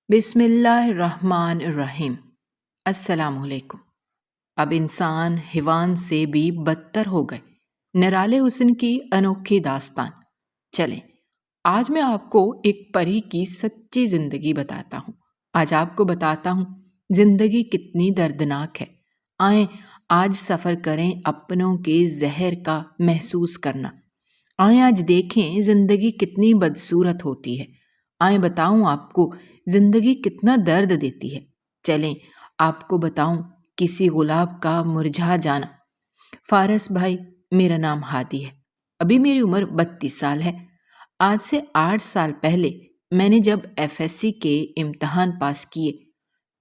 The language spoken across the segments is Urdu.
بسم اللہ الرحمن الرحیم۔ السلام علیکم۔ اب انسان حیوان سے بھی بدتر ہو گئے، نرالے حسن کی انوکھی داستان۔ چلیں آج میں آپ کو ایک پری کی سچی زندگی بتاتا ہوں۔ آج آپ کو بتاتا ہوں زندگی کتنی دردناک ہے۔ آئیں آج سفر کریں اپنوں کے زہر کا محسوس کرنا۔ آئیں آج دیکھیں زندگی کتنی بدصورت ہوتی ہے۔ آئیں بتاؤں آپ کو زندگی کتنا درد دیتی ہے۔ چلیں آپ کو بتاؤں کسی گلاب کا مرجھا جانا۔ فارس بھائی، میرا نام ہادی ہے، ابھی میری عمر 32 سال ہے۔ آج سے 8 سال پہلے میں نے جب FSC کے امتحان پاس کیے،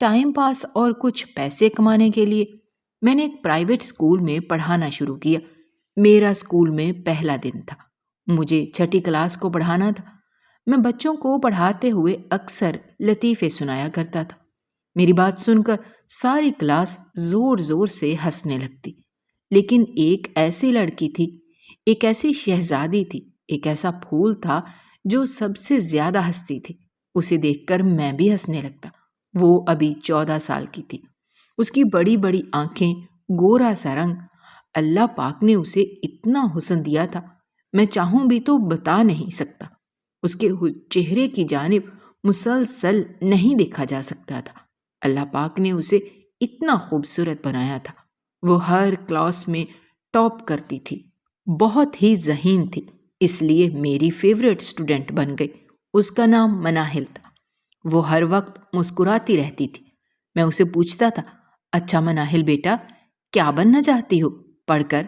ٹائم پاس اور کچھ پیسے کمانے کے لیے میں نے ایک پرائیویٹ اسکول میں پڑھانا شروع کیا۔ میرا اسکول میں پہلا دن تھا، مجھے 6ٹھی کلاس کو پڑھانا تھا۔ میں بچوں کو پڑھاتے ہوئے اکثر لطیفے سنایا کرتا تھا۔ میری بات سن کر ساری کلاس زور زور سے ہنسنے لگتی، لیکن ایک ایسی لڑکی تھی، ایک ایسی شہزادی تھی، ایک ایسا پھول تھا جو سب سے زیادہ ہنستی تھی۔ اسے دیکھ کر میں بھی ہنسنے لگتا۔ وہ ابھی 14 سال کی تھی۔ اس کی بڑی بڑی آنکھیں، گورا سا رنگ، اللہ پاک نے اسے اتنا حسن دیا تھا، میں چاہوں بھی تو بتا نہیں سکتا۔ اس کے چہرے کی جانب مسلسل نہیں دیکھا جا سکتا تھا۔ اللہ پاک نے اسے اتنا خوبصورت بنایا تھا۔ وہ ہر کلاس میں ٹاپ کرتی تھی، بہت ہی ذہین تھی، اس لیے میری فیورٹ اسٹوڈنٹ بن گئی۔ اس کا نام مناہل تھا۔ وہ ہر وقت مسکراتی رہتی تھی۔ میں اسے پوچھتا تھا، اچھا مناہل بیٹا، کیا بننا چاہتی ہو پڑھ کر؟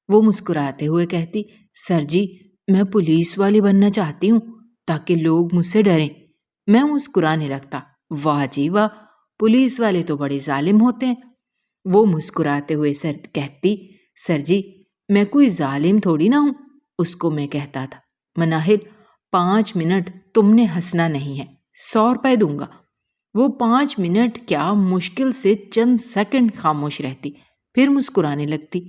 وہ مسکراتے ہوئے کہتی، سر جی میں پولیس والی بننا چاہتی ہوں تاکہ لوگ مجھ سے ڈریں۔ میں مسکرانے لگتا، واہ جی واہ، پولیس والے تو بڑے ظالم ہوتے ہیں۔ وہ مسکراتے ہوئے کہتی، سر جی میں کوئی ظالم تھوڑی نہ ہوں۔ اس کو میں کہتا تھا، مناہل 5 منٹ تم نے ہنسنا نہیں ہے، 100 روپے دوں گا۔ وہ 5 منٹ کیا، مشکل سے چند سیکنڈ خاموش رہتی، پھر مسکرانے لگتی۔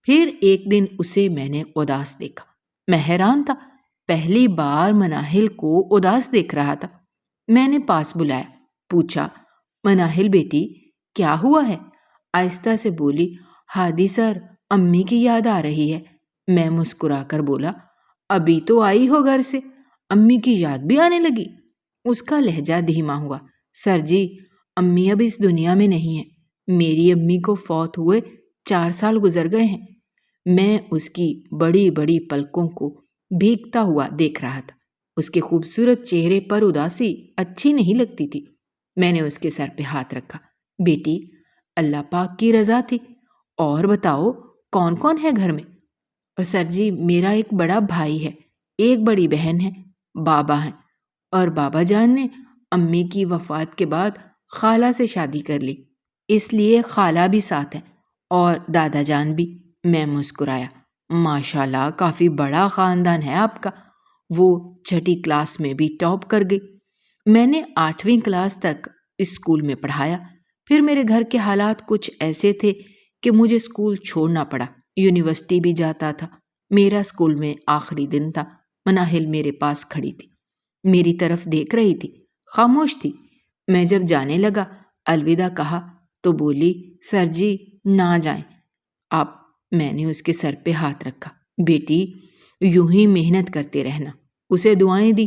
پھر ایک دن اسے میں نے اداس دیکھا۔ میں حیران تھا، پہلی بار مناہل کو اداس دیکھ رہا تھا۔ میں نے پاس بلایا، پوچھا، مناہل بیٹی کیا ہوا ہے؟ آہستہ سے بولی، ہادی سر امی کی یاد آ رہی ہے۔ میں مسکرا کر بولا، ابھی تو آئی ہو گھر سے، امی کی یاد بھی آنے لگی؟ اس کا لہجہ دھیما ہوا، سر جی امی اب اس دنیا میں نہیں ہے، میری امی کو فوت ہوئے 4 سال گزر گئے ہیں۔ میں اس کی بڑی بڑی پلکوں کو بھیگتا ہوا دیکھ رہا تھا۔ اس کے خوبصورت چہرے پر اداسی اچھی نہیں لگتی تھی۔ میں نے اس کے سر پہ ہاتھ رکھا، بیٹی اللہ پاک کی رضا تھی، اور بتاؤ کون کون ہے گھر میں؟ اور سر جی میرا ایک بڑا بھائی ہے، ایک بڑی بہن ہے، بابا ہیں، اور بابا جان نے امی کی وفات کے بعد خالہ سے شادی کر لی، اس لیے خالہ بھی ساتھ ہیں، اور دادا جان بھی۔ میں مسکرایا، ماشاءاللہ کافی بڑا خاندان ہے آپ کا۔ وہ 6ٹھی کلاس میں بھی ٹاپ کر گئی۔ میں نے 8ویں کلاس تک اسکول میں پڑھایا، پھر میرے گھر کے حالات کچھ ایسے تھے کہ مجھے اسکول چھوڑنا پڑا۔ یونیورسٹی بھی جاتا تھا۔ میرا اسکول میں آخری دن تھا۔ مناہل میرے پاس کھڑی تھی، میری طرف دیکھ رہی تھی، خاموش تھی۔ میں جب جانے لگا، الوداع کہا تو بولی، سر جی نہ جائیں آپ۔ میں نے اس کے سر پہ ہاتھ رکھا، بیٹی یوں ہی محنت کرتے رہنا۔ اسے دعائیں دی۔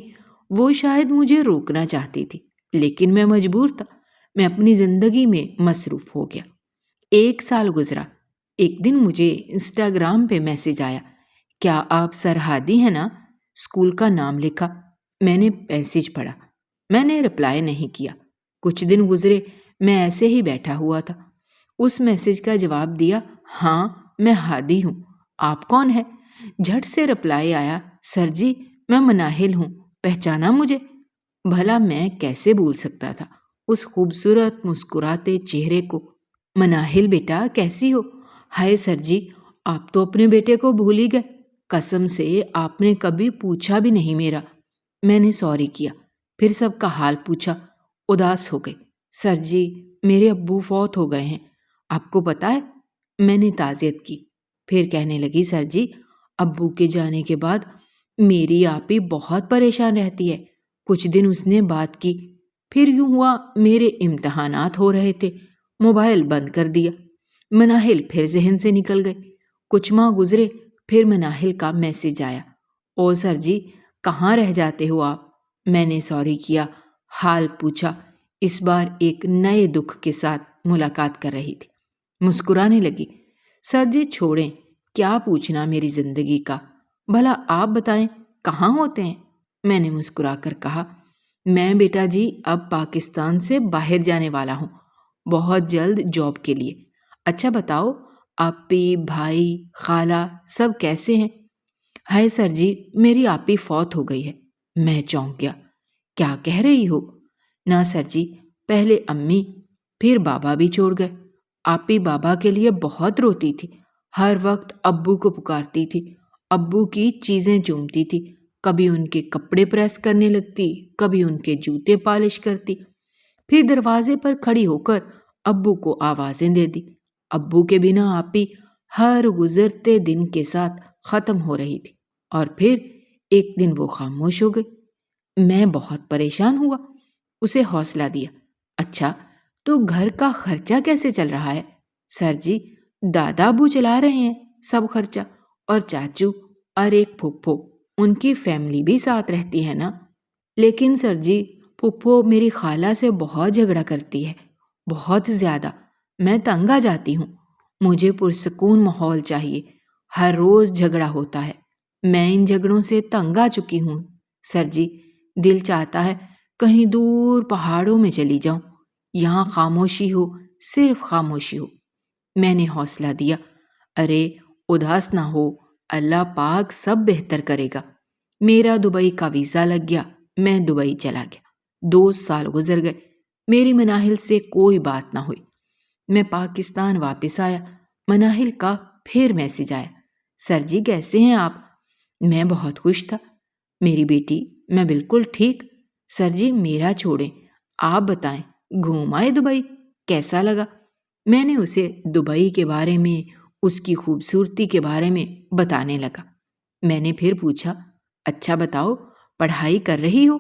وہ شاید مجھے روکنا چاہتی تھی، لیکن میں مجبور تھا۔ میں اپنی زندگی میں مصروف ہو گیا۔ 1 سال گزرا۔ ایک دن مجھے انسٹاگرام پہ میسج آیا، کیا آپ سر ہادی ہیں نا؟ اسکول کا نام لکھا۔ میں نے میسج پڑھا، میں نے رپلائی نہیں کیا۔ کچھ دن گزرے، میں ایسے ہی بیٹھا ہوا تھا۔ اس میسج کا جواب دیا، ہاں میں ہادی ہوں، آپ کون ہیں؟ جھٹ سے رپلائی آیا، سر جی میں مناہل ہوں، پہچانا مجھے؟ بھلا میں کیسے بھول سکتا تھا اس خوبصورت مسکراتے چہرے کو۔ مناہل بیٹا کیسی ہو؟ ہائے سر جی آپ تو اپنے بیٹے کو بھول ہی گئے، قسم سے آپ نے کبھی پوچھا بھی نہیں میرا۔ میں نے سوری کیا، پھر سب کا حال پوچھا، اداس ہو گئی۔ سر جی میرے ابو فوت ہو گئے ہیں، آپ کو پتہ ہے؟ میں نے تعزیت کی، پھر کہنے لگی، سر جی ابو کے جانے کے بعد میری آپی بہت پریشان رہتی ہے۔ کچھ دن اس نے بات کی، پھر یوں ہوا میرے امتحانات ہو رہے تھے، موبائل بند کر دیا۔ مناہل پھر ذہن سے نکل گئے۔ کچھ ماہ گزرے، پھر مناہل کا میسج آیا، او سر جی کہاں رہ جاتے ہو آپ؟ میں نے سوری کیا، حال پوچھا۔ اس بار ایک نئے دکھ کے ساتھ ملاقات کر رہی تھی۔ مسکرانے لگی۔ سر جی چھوڑیں، کیا پوچھنا میری زندگی کا، بھلا آپ بتائیں کہاں ہوتے ہیں؟ میں نے مسکرا کر کہا، میں بیٹا جی اب پاکستان سے باہر جانے والا ہوں، بہت جلد جاب کے لیے۔ اچھا بتاؤ آپی، بھائی، خالہ سب کیسے ہیں؟ ہائے سر جی میری آپی فوت ہو گئی ہے۔ میں چونک گیا۔ کیا کہہ رہی ہو؟ نہ سر جی، پہلے امی پھر بابا بھی چھوڑ گئے۔ آپی بابا کے لیے بہت روتی تھی، ہر وقت ابو کو پکارتی تھی، ابو کی چیزیں چومتی تھی، کبھی ان کے کپڑے پریس کرنے لگتی، کبھی ان کے جوتے پالش کرتی، پھر دروازے پر کھڑی ہو کر ابو کو آوازیں دے دی۔ ابو کے بنا آپی ہر گزرتے دن کے ساتھ ختم ہو رہی تھی، اور پھر ایک دن وہ خاموش ہو گئی۔ میں بہت پریشان ہوا، اسے حوصلہ دیا۔ اچھا تو گھر کا خرچہ کیسے چل رہا ہے؟ سر جی دادا ابو چلا رہے ہیں سب خرچہ، اور چاچو اور ایک پھپھو، ان کی فیملی بھی ساتھ رہتی ہے نا۔ لیکن سر جی پھپھو میری خالہ سے بہت جھگڑا کرتی ہے، بہت زیادہ، میں تنگ آ جاتی ہوں۔ مجھے پرسکون ماحول چاہیے، ہر روز جھگڑا ہوتا ہے، میں ان جھگڑوں سے تنگ آ چکی ہوں۔ سر جی دل چاہتا ہے کہیں دور پہاڑوں میں چلی جاؤں، یہاں خاموشی ہو، صرف خاموشی ہو۔ میں نے حوصلہ دیا، ارے اداس نہ ہو، اللہ پاک سب بہتر کرے گا۔ میرا دبئی کا ویزا لگ گیا، میں دبئی چلا گیا۔ 2 سال گزر گئے، میری مناہل سے کوئی بات نہ ہوئی۔ میں پاکستان واپس آیا، مناہل کا پھر میسج آیا، سر جی کیسے ہیں آپ؟ میں بہت خوش تھا، میری بیٹی میں بالکل ٹھیک۔ سر جی میرا چھوڑیں، آپ بتائیں گھوم آئے دبئی، کیسا لگا؟ میں نے اسے دبئی کے بارے میں، اس کی خوبصورتی کے بارے میں بتانے لگا۔ میں نے پھر پوچھا، اچھا بتاؤ پڑھائی کر رہی ہو؟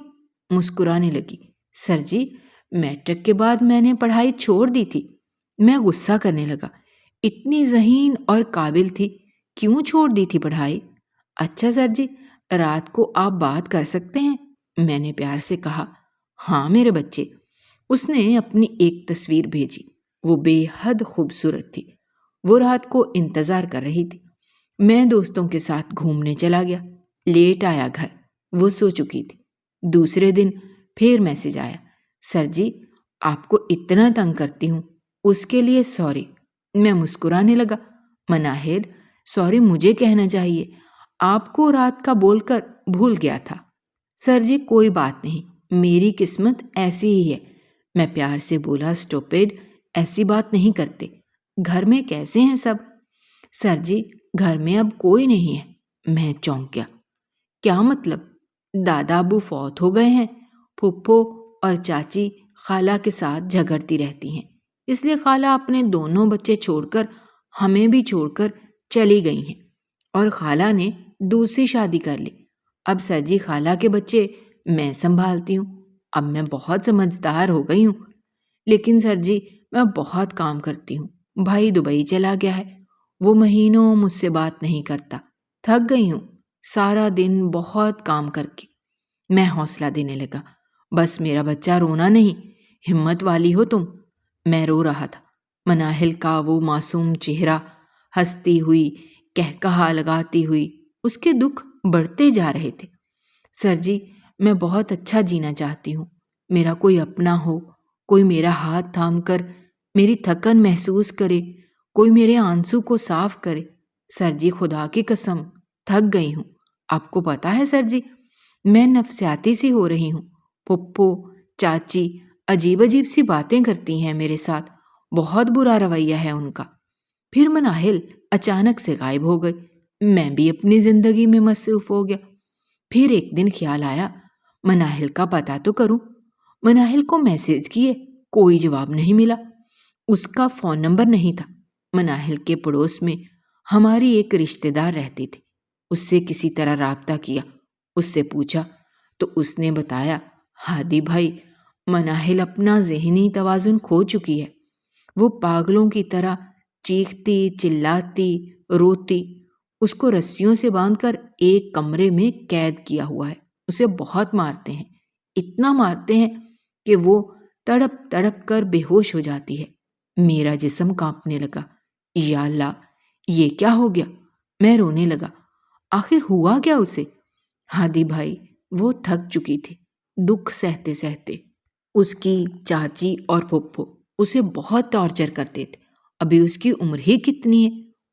مسکرانے لگی، سر جی میٹرک کے بعد میں نے پڑھائی چھوڑ دی تھی۔ میں غصہ کرنے لگا، اتنی ذہین اور قابل تھی، کیوں چھوڑ دی تھی پڑھائی؟ اچھا سر جی رات کو آپ بات کر سکتے ہیں؟ میں نے پیار سے کہا، ہاں میرے بچے۔ اس نے اپنی ایک تصویر بھیجی، وہ بے حد خوبصورت تھی، وہ رات کو انتظار کر رہی تھی۔ میں دوستوں کے ساتھ گھومنے چلا گیا، لیٹ آیا گھر، وہ سو چکی تھی۔ دوسرے دن پھر میسج آیا، سر جی آپ کو اتنا تنگ کرتی ہوں، اس کے لیے سوری۔ میں مسکرانے لگا، مناہل سوری مجھے کہنا چاہیے، آپ کو رات کا بول کر بھول گیا تھا۔ سر جی کوئی بات نہیں، میری قسمت ایسی ہی ہے۔ میں پیار سے بولا، سٹوپڈ، ایسی بات نہیں کرتے۔ گھر میں کیسے ہیں سب؟ سر جی گھر میں اب کوئی نہیں ہے۔ میں چونک گیا، کیا مطلب؟ دادا ابو فوت ہو گئے ہیں، پھپھو اور چاچی خالہ کے ساتھ جھگڑتی رہتی ہیں، اس لیے خالہ اپنے دونوں بچے چھوڑ کر، ہمیں بھی چھوڑ کر چلی گئی ہیں، اور خالہ نے دوسری شادی کر لی۔ اب سر جی خالہ کے بچے میں سنبھالتی ہوں، اب میں بہت سمجھدار ہو گئی ہوں۔ لیکن سر جی میں بہت کام کرتی ہوں، بھائی دبئی چلا گیا ہے، وہ مہینوں مجھ سے بات نہیں کرتا، تھک گئی ہوں سارا دن بہت کام کر کے۔ میں حوصلہ دینے لگا، بس میرا بچہ رونا نہیں، ہمت والی ہو تم۔ میں رو رہا تھا، مناہل کا وہ معصوم چہرہ، ہنستی ہوئی، کہکہا لگاتی ہوئی، اس کے دکھ بڑھتے جا رہے تھے۔ سر جی میں بہت اچھا جینا چاہتی ہوں، میرا کوئی اپنا ہو، کوئی میرا ہاتھ تھام کر میری تھکن محسوس کرے، کوئی میرے آنسو کو صاف کرے۔ سر جی خدا کی قسم تھک گئی ہوں، آپ کو پتا ہے سر جی میں نفسیاتی سی ہو رہی ہوں، پھپھو چاچی عجیب عجیب سی باتیں کرتی ہیں میرے ساتھ، بہت برا رویہ ہے ان کا۔ پھر مناہل اچانک سے غائب ہو گئی، میں بھی اپنی زندگی میں مصروف ہو گیا۔ پھر ایک دن خیال آیا، مناہل کا پتہ تو کروں۔ مناہل کو میسج کیے، کوئی جواب نہیں ملا، اس کا فون نمبر نہیں تھا۔ مناہل کے پڑوس میں ہماری ایک رشتہ دار رہتی تھی، اس سے کسی طرح رابطہ کیا، اس سے پوچھا تو اس نے بتایا، ہادی بھائی مناہل اپنا ذہنی توازن کھو چکی ہے۔ وہ پاگلوں کی طرح چیختی، چلاتی، روتی۔ اس کو رسیوں سے باندھ کر ایک کمرے میں قید کیا ہوا ہے۔ اسے بہت مارتے ہیں، اتنا مارتے ہیں کہ وہ تڑپ تڑپ کر بے ہوش ہو جاتی ہے۔ میرا جسم کانپنے لگا۔ یا اللہ، یہ کیا ہو گیا؟ میں رونے لگا۔ آخر ہوا کیا اسے؟ ہادی بھائی، وہ تھک چکی تھی دکھ سہتے سہتے۔ اس کی چاچی اور پھپھو اسے بہت ٹارچر کرتے تھے۔ ابھی اس کی عمر ہی کتنی ہے؟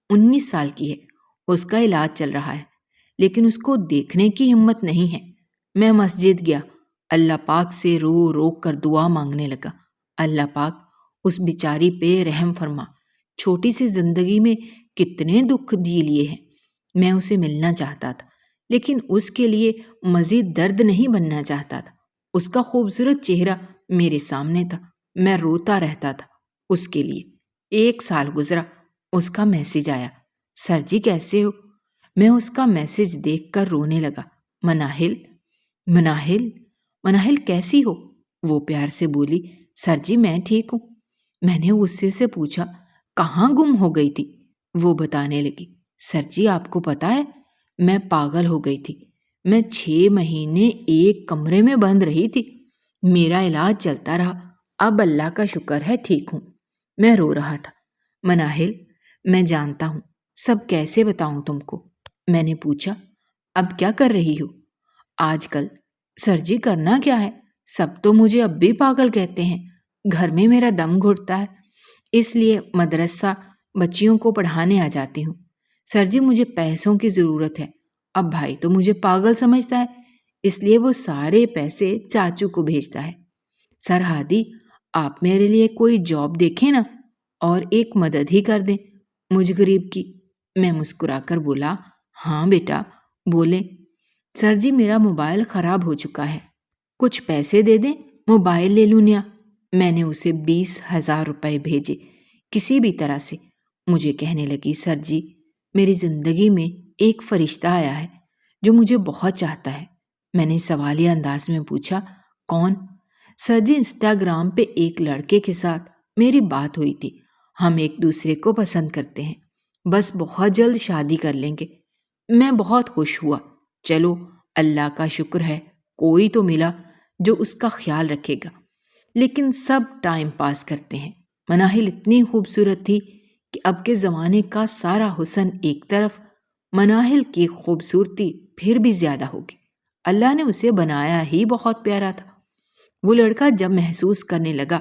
19 سال کی ہے۔ اس کا علاج چل رہا ہے، لیکن اس کو دیکھنے کی ہمت نہیں ہے۔ میں مسجد گیا، اللہ پاک سے رو رو کر دعا مانگنے لگا۔ اللہ پاک اس بیچاری پہ رحم فرما۔ چھوٹی سی زندگی میں کتنے دکھ دی لیے ہیں۔ میں اسے ملنا چاہتا تھا، لیکن اس کے لیے مزید درد نہیں بننا چاہتا تھا۔ اس کا خوبصورت چہرہ میرے سامنے تھا۔ میں روتا رہتا تھا اس کے لیے۔ 1 سال گزرا، اس کا میسج آیا، سر جی کیسے ہو؟ میں اس کا میسج دیکھ کر رونے لگا۔ مناہل، مناہل، مناہل کیسی ہو؟ وہ پیار سے بولی، سر جی میں ٹھیک ہوں۔ میں نے غصے سے پوچھا، کہاں گم ہو گئی تھی؟ وہ بتانے لگی، سر جی آپ کو پتا ہے میں پاگل ہو گئی تھی۔ میں 6 مہینے ایک کمرے میں بند رہی تھی۔ میرا علاج چلتا رہا، اب اللہ کا شکر ہے ٹھیک ہوں۔ میں رو رہا تھا۔ مناہل، میں جانتا ہوں، سب کیسے بتاؤں تم کو؟ میں نے پوچھا، اب کیا کر رہی ہو آج کل؟ سر جی کرنا کیا ہے، سب تو مجھے اب بھی پاگل کہتے ہیں۔ گھر میں میرا دم گھٹتا ہے، اس لیے مدرسہ بچیوں کو پڑھانے آ جاتی ہوں۔ سر جی مجھے پیسوں کی ضرورت ہے۔ اب بھائی تو مجھے پاگل سمجھتا ہے، اس لیے وہ سارے پیسے چاچو کو بھیجتا ہے۔ سر ہادی، آپ میرے لیے کوئی جاب دیکھیں نا، اور ایک مدد ہی کر دیں مجھ غریب کی۔ میں مسکرا کر بولا، ہاں بیٹا بولیں۔ سر جی میرا موبائل خراب ہو چکا ہے، کچھ پیسے دے دیں، موبائل لے لوں نیا۔ میں نے اسے 20,000 روپے بھیجے کسی بھی طرح سے۔ مجھے کہنے لگی، سر جی میری زندگی میں ایک فرشتہ آیا ہے جو مجھے بہت چاہتا ہے۔ میں نے سوالیہ انداز میں پوچھا، کون؟ سر جی انسٹاگرام پہ ایک لڑکے کے ساتھ میری بات ہوئی تھی، ہم ایک دوسرے کو پسند کرتے ہیں، بس بہت جلد شادی کر لیں گے۔ میں بہت خوش ہوا۔ چلو اللہ کا شکر ہے کوئی تو ملا جو اس کا خیال رکھے گا، لیکن سب ٹائم پاس کرتے ہیں۔ مناہل اتنی خوبصورت تھی کہ اب کے زمانے کا سارا حسن ایک طرف، مناہل کی خوبصورتی پھر بھی زیادہ ہوگی۔ اللہ نے اسے بنایا ہی بہت پیارا تھا۔ وہ لڑکا جب محسوس کرنے لگا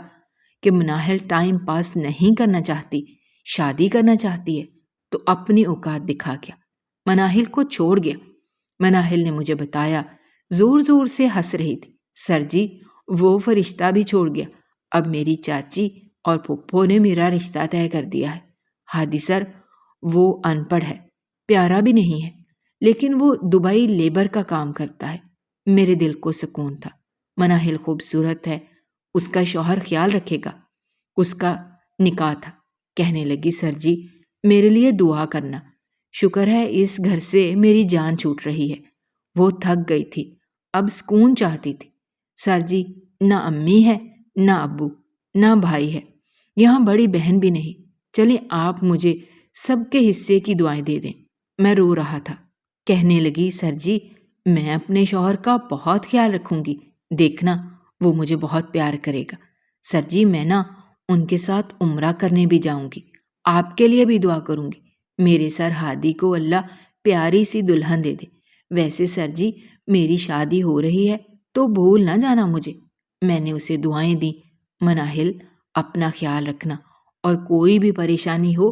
کہ مناہل ٹائم پاس نہیں کرنا چاہتی، شادی کرنا چاہتی ہے، تو اپنی اوقات دکھا گیا، مناہل کو چھوڑ گیا۔ مناہل نے مجھے بتایا، زور زور سے ہنس رہی تھی، سر جی وہ فرشتہ بھی چھوڑ گیا، اب میری چاچی اور پھپھو نے میرا رشتہ طے کر دیا ہے۔ ہادی سر، وہ ان پڑھ ہے، پیارا بھی نہیں ہے، لیکن وہ دبئی لیبر کا کام کرتا ہے۔ میرے دل کو سکون تھا۔ مناہل خوبصورت ہے، اس کا شوہر خیال رکھے گا۔ اس کا نکاح تھا۔ کہنے لگی، سر جی میرے لیے دعا کرنا، شکر ہے اس گھر سے میری جان چھوٹ رہی ہے۔ وہ تھک گئی تھی، اب سکون چاہتی تھی۔ سر جی نہ امی ہے، نہ ابو، نہ بھائی ہے، یہاں بڑی بہن بھی نہیں، چلیں آپ مجھے سب کے حصے کی دعائیں دے دیں۔ میں رو رہا تھا۔ کہنے لگی، سر جی میں اپنے شوہر کا بہت خیال رکھوں گی، دیکھنا وہ مجھے بہت پیار کرے گا۔ سر جی میں نا ان کے ساتھ عمرہ کرنے بھی جاؤں گی، آپ کے لیے بھی دعا کروں گی، میرے سر ہادی کو اللہ پیاری سی دلہن دے دے۔ ویسے سر جی میری شادی ہو رہی ہے تو بھول نہ جانا مجھے۔ میں نے اسے دعائیں دیں، مناہل اپنا خیال رکھنا، اور کوئی بھی پریشانی ہو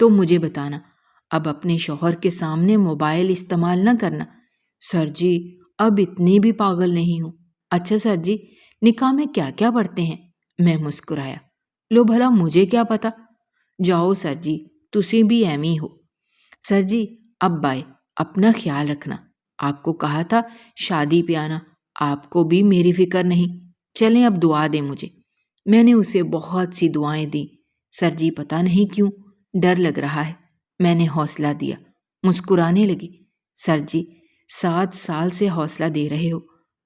تو مجھے بتانا، اب اپنے شوہر کے سامنے موبائل استعمال نہ کرنا۔ سر جی اب اتنی بھی پاگل نہیں ہوں۔ اچھا سر جی نکاح میں کیا کیا پڑھتے ہیں؟ میں مسکرایا، لو بھلا مجھے کیا پتا، جاؤ سر جی تسی بھی ایمی ہو۔ سر جی اب بائے، اپنا خیال رکھنا، آپ کو کہا تھا شادی پہ آنا، آپ کو بھی میری فکر نہیں، چلیں اب دعا دیں مجھے۔ میں نے اسے بہت سی دعائیں دیں۔ سر جی پتہ نہیں کیوں ڈر لگ رہا ہے۔ میں نے حوصلہ دیا، مسکرانے لگی، سر جی 7 سال سے حوصلہ دے رہے ہو،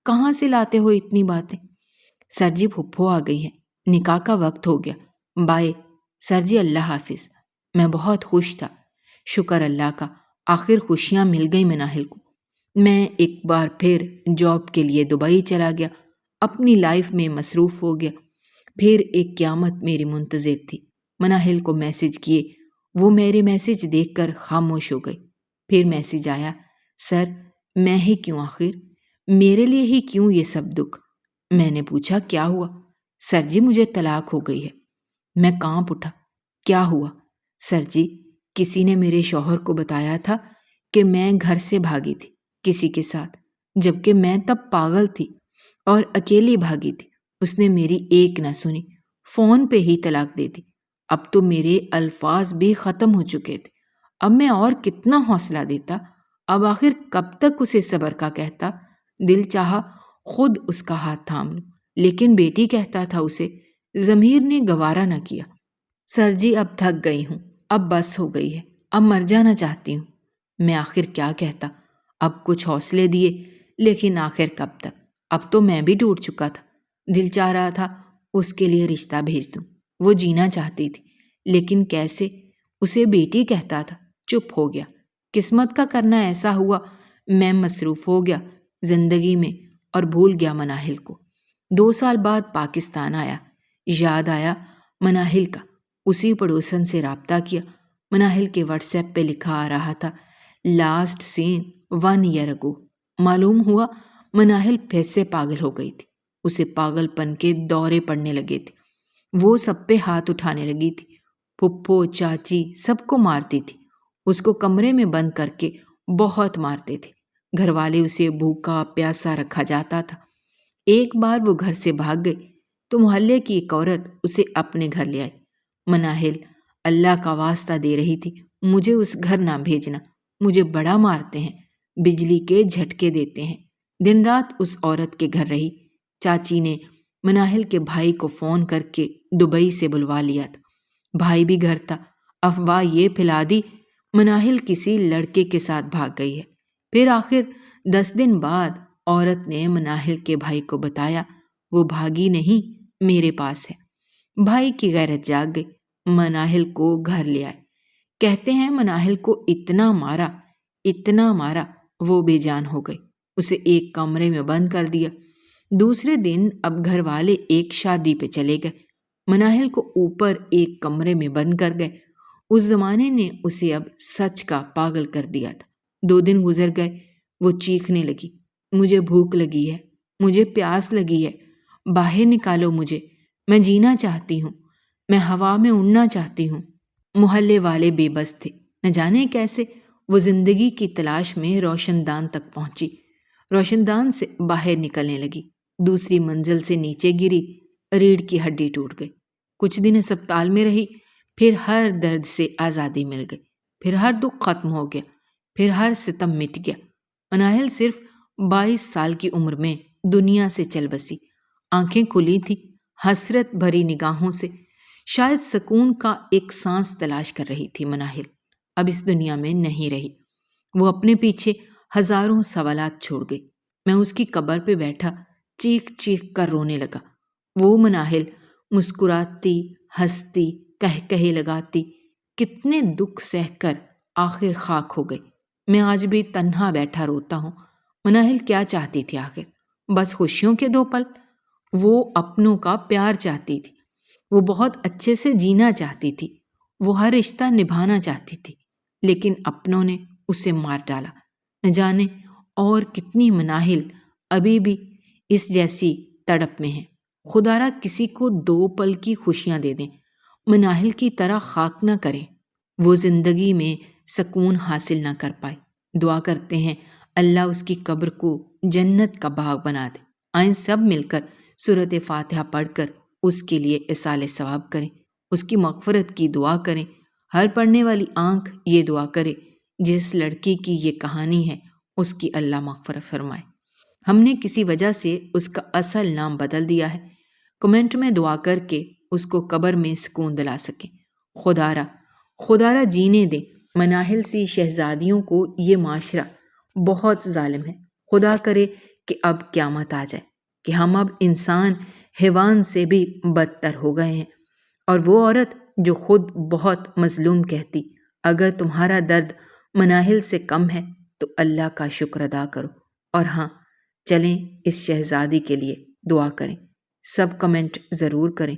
کہاں سے لاتے ہو اتنی باتیں؟ سر جی پھپھو آ گئی ہے، نکاح کا وقت ہو گیا، بائے سر جی، اللہ حافظ۔ میں بہت خوش تھا، شکر اللہ کا، آخر خوشیاں مل گئی مناہل کو۔ میں ایک بار پھر جاب کے لیے دبئی چلا گیا، اپنی لائف میں مصروف ہو گیا۔ پھر ایک قیامت میری منتظر تھی۔ مناہل کو میسج کیے، وہ میرے میسج دیکھ کر خاموش ہو گئی۔ پھر میسج آیا، سر میں ہی کیوں آخر، میرے لیے ہی کیوں یہ سب دکھ؟ میں نے پوچھا کیا ہوا؟ سر جی مجھے طلاق ہو گئی ہے۔ میں کانپ اٹھا، کیا ہوا؟ سر جی کسی نے میرے شوہر کو بتایا تھا کہ میں گھر سے بھاگی تھی کسی کے ساتھ، جبکہ میں تب پاگل تھی اور اکیلی بھاگی تھی۔ اس نے میری ایک نہ سنی، فون پہ ہی طلاق دے دی۔ اب تو میرے الفاظ بھی ختم ہو چکے تھے۔ اب میں اور کتنا حوصلہ دیتا، اب آخر کب تک اسے صبر کا کہتا؟ دل چاہا خود اس کا ہاتھ تھام لوں، لیکن بیٹی کہتا تھا اسے، ضمیر نے گوارا نہ کیا۔ سر جی اب تھک گئی ہوں، اب بس ہو گئی ہے، اب مر جانا چاہتی ہوں۔ میں آخر کیا کہتا؟ اب کچھ حوصلے دیے، لیکن آخر کب تک؟ اب تو میں بھی ٹوٹ چکا تھا۔ دل چاہ رہا تھا اس کے لیے رشتہ بھیج دوں، وہ جینا چاہتی تھی، لیکن کیسے؟ اسے بیٹی کہتا تھا۔ چپ ہو گیا۔ قسمت کا کرنا ایسا ہوا، میں مصروف ہو گیا زندگی میں اور بھول گیا مناہل کو۔ 2 سال بعد پاکستان آیا، یاد آیا مناہل کا، اسی پڑوسن سے رابطہ کیا۔ مناہل کے واٹس ایپ پہ لکھا آ رہا تھا، لاسٹ سین 1 year ago۔ معلوم ہوا مناہل پھر سے پاگل ہو گئی تھی، اسے پاگل پن کے دورے پڑنے لگے تھے۔ وہ سب پہ ہاتھ اٹھانے لگی تھی، پھپھو چاچی سب کو مارتی تھی، اس کو کمرے میں بند کر کے بہت مارتے تھے۔ گھر والے اسے بھوکا پیاسا رکھا جاتا تھا۔ ایک بار وہ گھر سے بھاگ گئی تو محلے کی ایک عورت اسے اپنے گھر لے آئی۔ مناہل اللہ کا واسطہ دے رہی تھی، مجھے اس گھر نہ بھیجنا، مجھے بڑا مارتے ہیں، بجلی کے جھٹکے دیتے ہیں۔ دن رات اس عورت کے گھر رہی۔ چاچی نے مناہل کے بھائی کو فون کر کے دبئی سے بلوا لیا تھا۔ بھائی بھی گھر تھا۔ افواہ یہ پھیلا دی مناہل کسی لڑکے کے ساتھ بھاگ گئی ہے۔ پھر آخر 10 دن بعد عورت نے مناہل کے بھائی کو بتایا، وہ بھاگی نہیں، میرے پاس ہے۔ بھائی کی غیرت جاگ گئی، مناہل کو گھر لے آئے۔ کہتے ہیں مناہل کو اتنا مارا وہ بے جان ہو گئی، اسے ایک کمرے میں بند کر دیا۔ دوسرے دن اب گھر والے ایک شادی پہ چلے گئے، مناہل کو اوپر ایک کمرے میں بند کر گئے۔ اس زمانے نے اسے اب سچ کا پاگل کر دیا تھا۔ 2 دن گزر گئے، وہ چیخنے لگی، مجھے بھوک لگی ہے، مجھے پیاس لگی ہے، باہر نکالو مجھے، میں جینا چاہتی ہوں، میں ہوا میں اڑنا چاہتی ہوں۔ محلے والے بے بس تھے، نہ جانے کیسے وہ زندگی کی تلاش میں روشن دان تک پہنچی۔ روشن دان سے باہر نکلنے لگی، دوسری منزل سے نیچے گری، ریڑھ کی ہڈی ٹوٹ گئی۔ کچھ دن اسپتال میں رہی، پھر ہر درد سے آزادی مل گئی، پھر ہر دکھ ختم ہو گیا، پھر ہر ستم مٹ گیا۔ مناہل صرف 22 سال کی عمر میں دنیا سے چل بسی، آنکھیں کھلی تھی حسرت بھری نگاہوں سے، شاید سکون کا ایک سانس تلاش کر رہی تھی۔ مناہل اب اس دنیا میں نہیں رہی، وہ اپنے پیچھے ہزاروں سوالات چھوڑ گئی۔ میں اس کی قبر پہ بیٹھا چیخ چیخ کر رونے لگا۔ وہ مناہل مسکراتی، ہنستی، کہے لگاتی، کتنے دکھ سہ کر آخر خاک ہو گئی۔ میں آج بھی تنہا بیٹھا روتا ہوں۔ مناہل کیا چاہتی تھی آخر؟ بس خوشیوں کے 2 پل۔ وہ اپنوں کا پیار چاہتی تھی، وہ بہت اچھے سے جینا چاہتی تھی، وہ ہر رشتہ نبھانا چاہتی تھی، لیکن اپنوں نے اسے مار ڈالا۔ نہ جانے اور کتنی مناہل ابھی بھی اس جیسی تڑپ میں ہیں۔ خدارا کسی کو 2 پل کی خوشیاں دے دیں، مناہل کی طرح خاک نہ کریں، وہ زندگی میں سکون حاصل نہ کر پائے۔ دعا کرتے ہیں اللہ اس کی قبر کو جنت کا باغ بنا دے۔ آئیں سب مل کر سورۃ فاتحہ پڑھ کر اس کے لیے ایصال ثواب کریں، اس کی مغفرت کی دعا کریں۔ ہر پڑھنے والی آنکھ یہ دعا کرے، جس لڑکی کی یہ کہانی ہے اس کی اللہ مغفرت فرمائے۔ ہم نے کسی وجہ سے اس کا اصل نام بدل دیا ہے، کمنٹ میں دعا کر کے اس کو قبر میں سکون دلا سکیں۔ خدارا جینے دیں مناہل سی شہزادیوں کو، یہ معاشرہ بہت ظالم ہے۔ خدا کرے کہ اب قیامت آ جائے، کہ ہم اب انسان حیوان سے بھی بدتر ہو گئے ہیں۔ اور وہ عورت جو خود بہت مظلوم کہتی، اگر تمہارا درد مناہل سے کم ہے تو اللہ کا شکر ادا کرو، اور ہاں چلیں اس شہزادی کے لیے دعا کریں۔ سب کمنٹ ضرور کریں۔